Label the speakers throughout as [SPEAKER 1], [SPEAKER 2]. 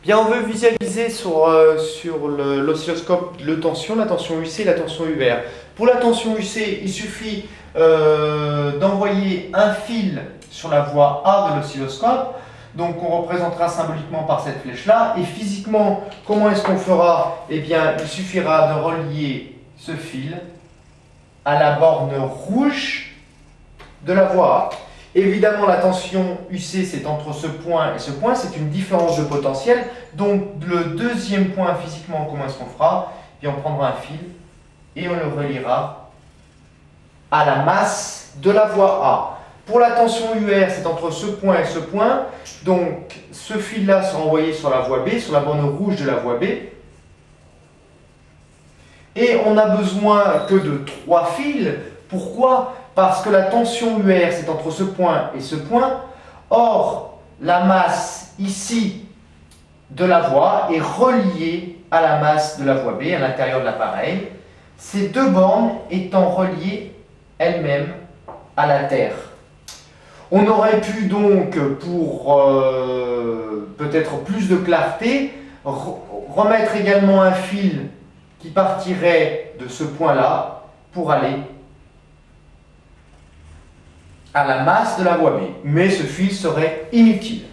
[SPEAKER 1] Bien, on veut visualiser sur l'oscilloscope la tension UC et la tension UR. Pour la tension UC, il suffit d'envoyer un fil sur la voie A de l'oscilloscope. Donc on représentera symboliquement par cette flèche-là. Et physiquement, comment est-ce qu'on fera? Eh bien, il suffira de relier ce fil à la borne rouge de la voie A. Évidemment, la tension UC, c'est entre ce point et ce point, c'est une différence de potentiel. Donc, le deuxième point, physiquement, comment est-ce qu'on fera? Et on prendra un fil et on le reliera à la masse de la voie A. Pour la tension UR, c'est entre ce point et ce point. Donc, ce fil-là sera envoyé sur la voie B, sur la borne rouge de la voie B. Et on n'a besoin que de 3 fils. Pourquoi? Parce que la tension UR, c'est entre ce point et ce point. Or, la masse ici de la voie est reliée à la masse de la voie B, à l'intérieur de l'appareil. Ces deux bornes étant reliées elles-mêmes à la Terre. On aurait pu donc, pour peut-être plus de clarté, remettre également un fil qui partirait de ce point-là pour aller à la masse de la voie B. Mais ce fil serait inutile.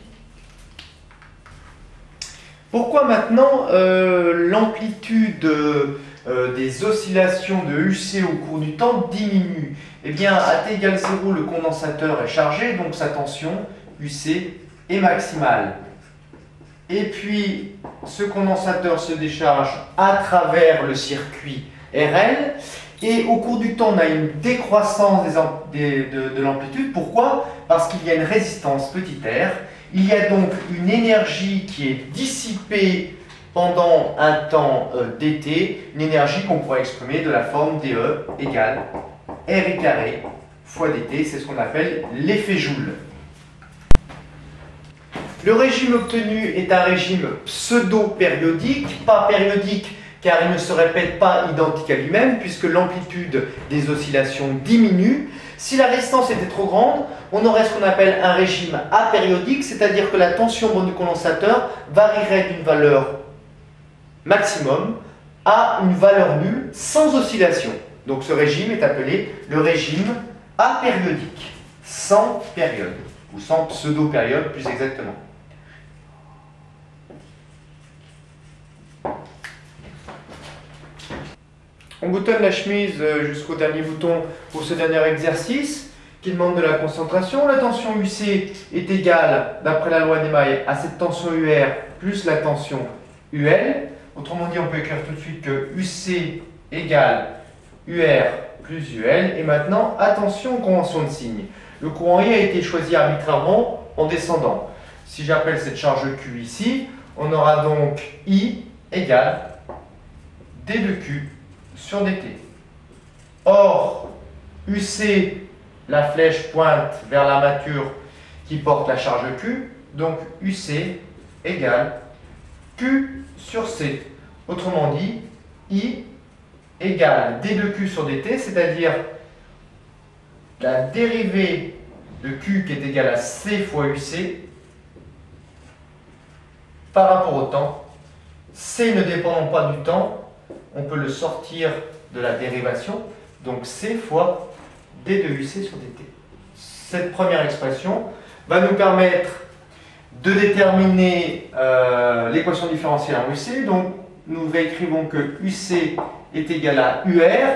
[SPEAKER 1] Pourquoi maintenant l'amplitude des oscillations de UC au cours du temps diminue? Eh bien, à t égale 0, le condensateur est chargé, donc sa tension UC est maximale. Et puis, ce condensateur se décharge à travers le circuit RL. Et au cours du temps, on a une décroissance de l'amplitude. Pourquoi? Parce qu'il y a une résistance petit r. Il y a donc une énergie qui est dissipée pendant un temps dt, une énergie qu'on pourrait exprimer de la forme dE égale RI carré fois dt. C'est ce qu'on appelle l'effet Joule. Le régime obtenu est un régime pseudo-périodique, pas périodique car il ne se répète pas identique à lui-même puisque l'amplitude des oscillations diminue. Si la résistance était trop grande, on aurait ce qu'on appelle un régime apériodique, c'est-à-dire que la tension borne du condensateur varierait d'une valeur maximum à une valeur nulle sans oscillation. Donc ce régime est appelé le régime apériodique, sans période, ou sans pseudo-période plus exactement. On boutonne la chemise jusqu'au dernier bouton pour ce dernier exercice qui demande de la concentration. La tension UC est égale, d'après la loi d'Emaille, à cette tension UR plus la tension UL. Autrement dit, on peut écrire tout de suite que UC égale UR plus UL. Et maintenant, attention aux conventions de signes. Le courant I a été choisi arbitrairement en descendant. Si j'appelle cette charge Q ici, on aura donc I égale D de Q sur dt. Or, UC, la flèche pointe vers l'armature qui porte la charge Q, donc UC égale Q sur C. Autrement dit, I égale D de Q sur dt, c'est-à-dire la dérivée de Q qui est égale à C fois UC par rapport au temps. C ne dépendant pas du temps, on peut le sortir de la dérivation, donc C fois D de UC sur dt. Cette première expression va nous permettre de déterminer l'équation différentielle en UC. Donc nous réécrivons que UC est égal à UR.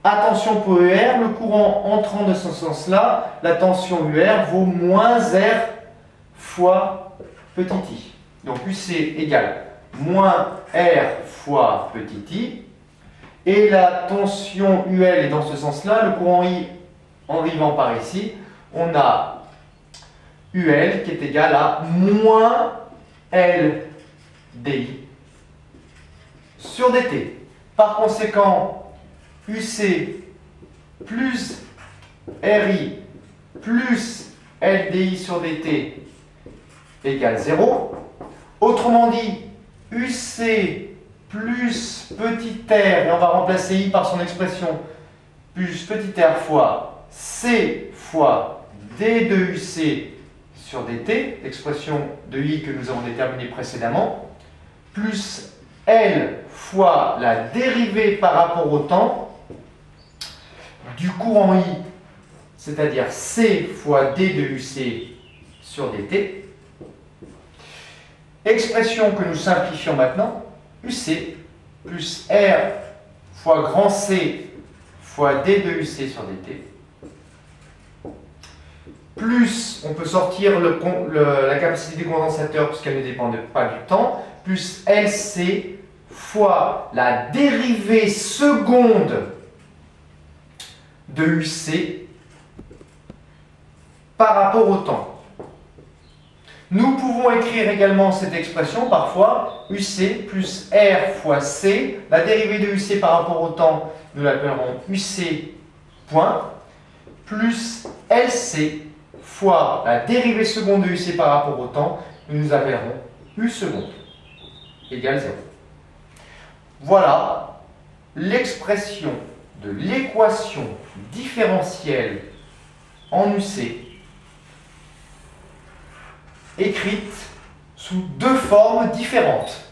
[SPEAKER 1] Attention pour UR, le courant entrant de ce sens-là, la tension UR vaut moins R fois petit i. Donc UC égale moins R fois petit i, et la tension UL est dans ce sens-là, le courant I en arrivant par ici, on a UL qui est égal à moins L DI sur dt. Par conséquent, UC plus RI plus LDI sur dt égale 0. Autrement dit, UC plus petit r, et on va remplacer I par son expression, plus petit r fois C fois D de UC sur dt, l'expression de I que nous avons déterminée précédemment, plus L fois la dérivée par rapport au temps du courant I, c'est-à-dire C fois D de UC sur dt. Expression que nous simplifions maintenant, UC plus R fois grand C fois D de UC sur dt. Plus, on peut sortir la capacité du condensateur puisqu'elle ne dépend pas du temps, plus LC fois la dérivée seconde de UC par rapport au temps. Nous pouvons écrire également cette expression parfois, UC plus R fois C, la dérivée de UC par rapport au temps, nous l'appellerons UC point, plus LC fois la dérivée seconde de UC par rapport au temps, nous appellerons U seconde, égale 0. Voilà l'expression de l'équation différentielle en UC écrite sous deux formes différentes.